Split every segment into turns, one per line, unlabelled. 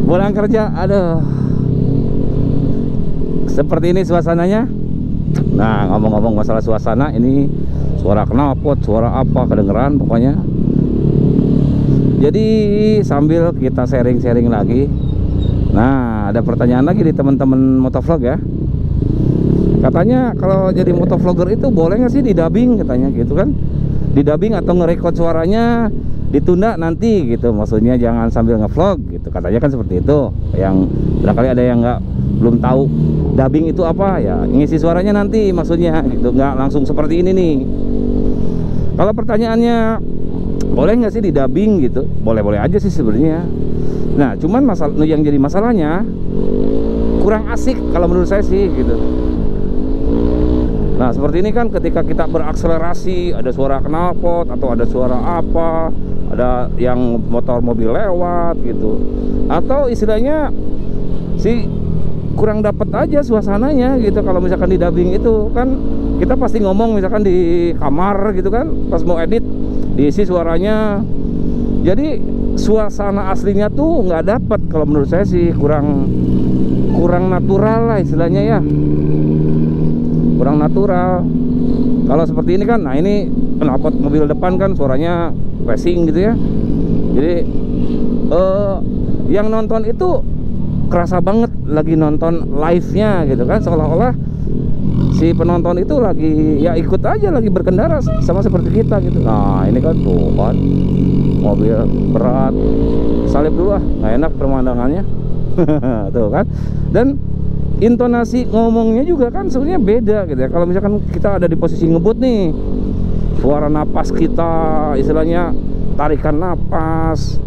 Pulang kerja, aduh, seperti ini suasananya. Nah, ngomong-ngomong masalah suasana, ini suara knalpot, suara apa kedengeran pokoknya. Jadi sambil kita sharing-sharing lagi. Nah, ada pertanyaan lagi di teman-teman motovlog ya. Katanya kalau jadi motovlogger itu boleh nggak sih didubbing, katanya gitu kan. Didubbing atau nge-record suaranya ditunda nanti gitu. Maksudnya jangan sambil ngevlog gitu. Katanya kan seperti itu. Yang barangkali ada yang belum tahu dubbing itu apa ya, ngisi suaranya nanti maksudnya gitu, nggak langsung seperti ini nih. Kalau pertanyaannya boleh nggak sih didubbing gitu, boleh-boleh aja sih sebenarnya. Nah, cuman masalah yang jadi masalahnya kurang asik kalau menurut saya sih gitu. Nah, seperti ini kan ketika kita berakselerasi, ada suara knalpot atau ada suara apa, ada yang motor mobil lewat gitu, atau istilahnya si kurang dapat aja suasananya gitu. Kalau misalkan di dubbing itu kan kita pasti ngomong misalkan di kamar gitu kan, pas mau edit diisi suaranya, jadi suasana aslinya tuh nggak dapat. Kalau menurut saya sih kurang natural lah istilahnya ya, kurang natural. Kalau seperti ini kan, nah ini knalpot mobil depan kan suaranya racing gitu ya, jadi yang nonton itu kerasa banget lagi nonton live-nya gitu kan, seolah-olah si penonton itu lagi ya ikut aja lagi berkendara sama seperti kita gitu. Nah, ini kan tuh kan mobil berat, salib dulu ah, nggak enak pemandangannya. Tuh kan, dan intonasi ngomongnya juga kan sebenarnya beda gitu ya. Kalau misalkan kita ada di posisi ngebut nih, suara napas kita istilahnya tarikan napas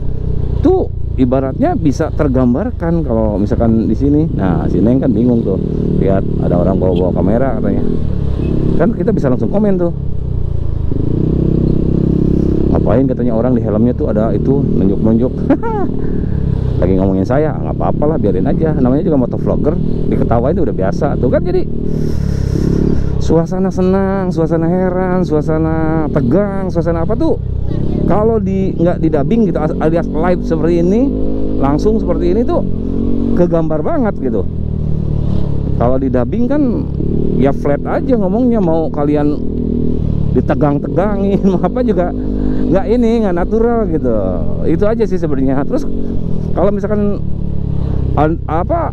tuh ibaratnya bisa tergambarkan kalau misalkan di sini. Nah, si Neng kan bingung tuh, lihat ada orang bawa kamera katanya. Kan kita bisa langsung komen tuh. Ngapain katanya orang di helmnya tuh ada itu nunjuk-nunjuk. Lagi ngomongin saya, nggak apa-apa lah, biarin aja. Namanya juga motovlogger, diketawain itu udah biasa tuh kan. Jadi suasana senang, suasana heran, suasana tegang, suasana apa tuh kalau nggak di dubbing gitu alias live seperti ini, langsung seperti ini tuh kegambar banget gitu. Kalau di dubbing kan ya flat aja ngomongnya, mau kalian ditegang-tegangin mau apa juga nggak natural gitu. Itu aja sih sebenarnya. Terus kalau misalkan apa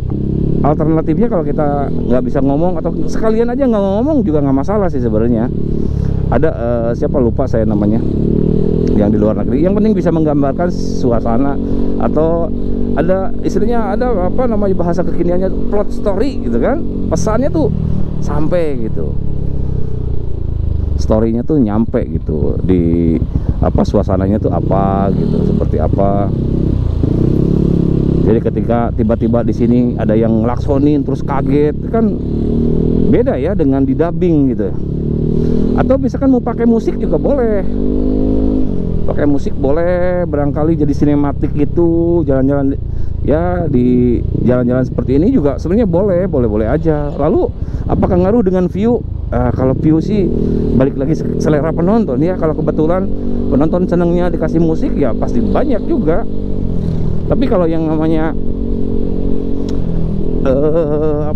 alternatifnya, kalau kita nggak bisa ngomong atau sekalian aja nggak ngomong juga nggak masalah sih sebenarnya. Ada siapa lupa saya namanya, yang di luar negeri, yang penting bisa menggambarkan suasana, atau ada istilahnya ada apa namanya bahasa kekiniannya plot story gitu kan, pesannya tuh sampai gitu, storynya tuh nyampe gitu di apa, suasananya tuh apa gitu, seperti apa. Jadi ketika tiba-tiba di sini ada yang ngelaksonin terus kaget kan beda ya dengan di dubbing gitu. Atau misalkan mau pakai musik juga boleh, pakai musik boleh, barangkali jadi sinematik gitu, jalan-jalan ya di jalan-jalan seperti ini juga sebenarnya boleh aja. Lalu apakah ngaruh dengan view? Kalau view sih balik lagi selera penonton ya. Kalau kebetulan penonton senengnya dikasih musik ya pasti banyak juga. Tapi kalau yang namanya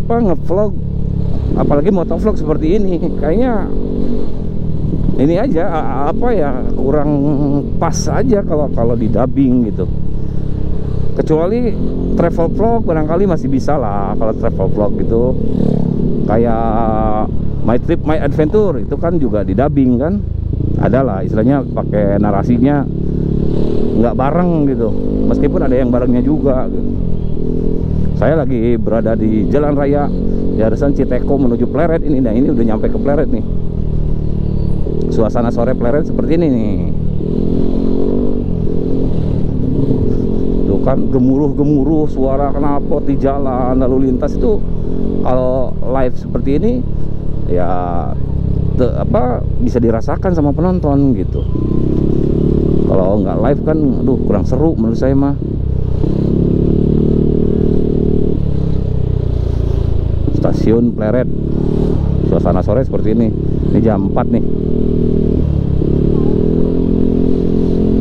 ngevlog, apalagi motovlog seperti ini, kayaknya ini aja apa ya, kurang pas aja kalau di dubbing gitu. Kecuali travel vlog barangkali masih bisa lah. Kalau travel vlog gitu kayak My Trip My Adventure itu kan juga di dubbing kan, ada lah istilahnya pakai narasinya nggak bareng gitu, meskipun ada yang barengnya juga gitu. Saya lagi berada di jalan raya Jaresan Citeko menuju Pleret ini. Nah, ini udah nyampe ke Pleret nih. Suasana sore Pleret seperti ini nih. Tuh kan gemuruh-gemuruh suara knalpot di jalan lalu lintas itu. Kalau live seperti ini ya bisa dirasakan sama penonton gitu. Kalau nggak live kan aduh kurang seru menurut saya mah. Stasiun Pleret, suasana sore seperti ini. Ini jam 4 nih.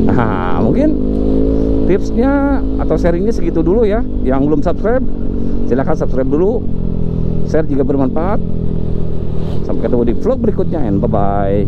Nah, mungkin tipsnya atau sharingnya segitu dulu ya. Yang belum subscribe silahkan subscribe dulu, share jika bermanfaat. Sampai ketemu di vlog berikutnya, and bye bye.